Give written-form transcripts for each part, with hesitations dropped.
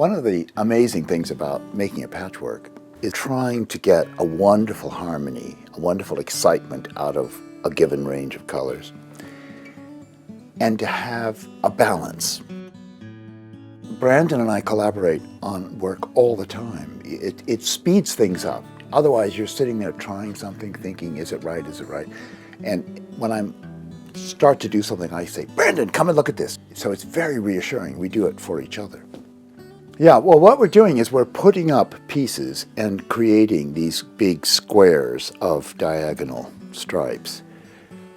One of the amazing things about making a patchwork is trying to get a wonderful harmony, a wonderful excitement out of a given range of colors, and to have a balance. Brandon and I collaborate on work all the time. It speeds things up. Otherwise, you're sitting there trying something, thinking, is it right, is it right? And when I start to do something, I say, Brandon, come and look at this. So it's very reassuring. We do it for each other. Yeah, well, what we're doing is we're putting up pieces and creating these big squares of diagonal stripes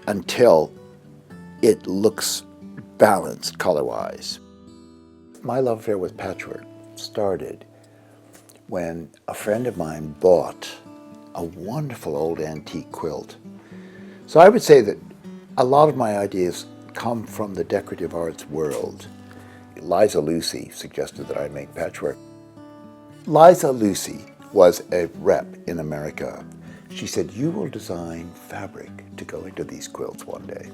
until it looks balanced color-wise. My love affair with patchwork started when a friend of mine bought a wonderful old antique quilt. So I would say that a lot of my ideas come from the decorative arts world. Liza Lucy suggested that I make patchwork. Liza Lucy was a rep in America. She said, you will design fabric to go into these quilts one day.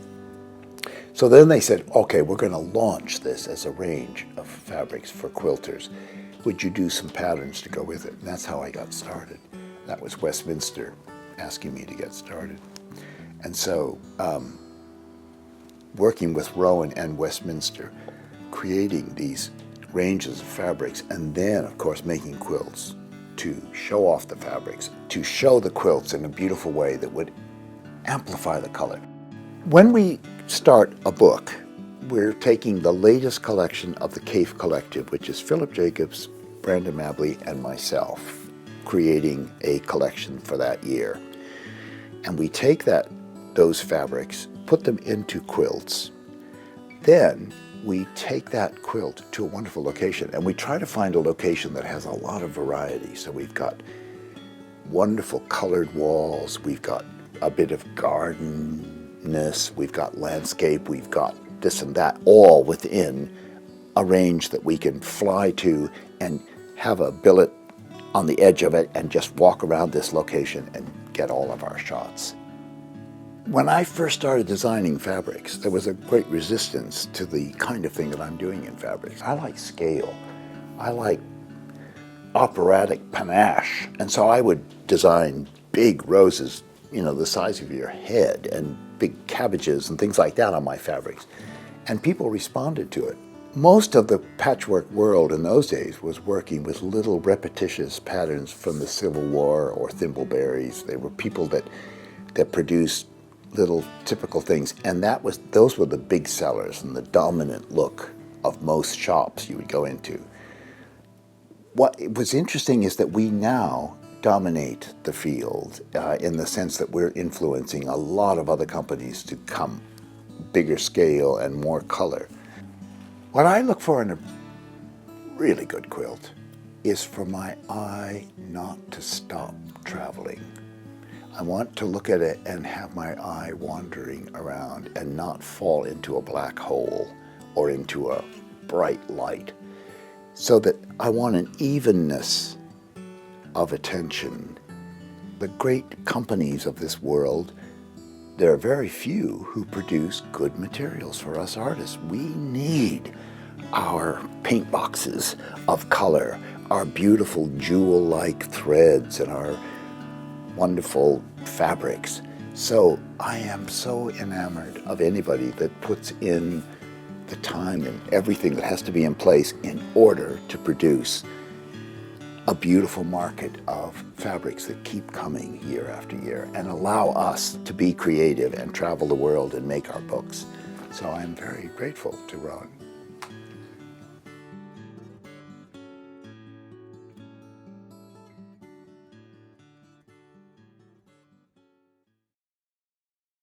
So then they said, okay, we're going to launch this as a range of fabrics for quilters. Would you do some patterns to go with it? And that's how I got started. That was Westminster asking me to get started. And so working with Rowan and Westminster, creating these ranges of fabrics, and then, of course, making quilts to show off the fabrics, to show the quilts in a beautiful way that would amplify the color. When we start a book, we're taking the latest collection of the Kaffe Collective, which is Philip Jacobs, Brandon Mabley, and myself, creating a collection for that year. And we take those fabrics, put them into quilts, then we take that quilt to a wonderful location, and we try to find a location that has a lot of variety. So we've got wonderful colored walls, we've got a bit of gardenness, we've got landscape, we've got this and that, all within a range that we can fly to and have a billet on the edge of it and just walk around this location and get all of our shots. When I first started designing fabrics, there was a great resistance to the kind of thing that I'm doing in fabrics. I like scale. I like operatic panache. And so I would design big roses, the size of your head, and big cabbages and things like that on my fabrics. And people responded to it. Most of the patchwork world in those days was working with little repetitious patterns from the Civil War or thimbleberries. They were people that produced little typical things, and those were the big sellers and the dominant look of most shops you would go into. What was interesting is that we now dominate the field in the sense that we're influencing a lot of other companies to come bigger scale and more color. What I look for in a really good quilt is for my eye not to stop traveling. I want to look at it and have my eye wandering around and not fall into a black hole or into a bright light. So that I want an evenness of attention. The great companies of this world, there are very few who produce good materials for us artists. We need our paint boxes of color, our beautiful jewel-like threads, and our wonderful fabrics. So I am so enamored of anybody that puts in the time and everything that has to be in place in order to produce a beautiful market of fabrics that keep coming year after year and allow us to be creative and travel the world and make our books. So I'm very grateful to Ron.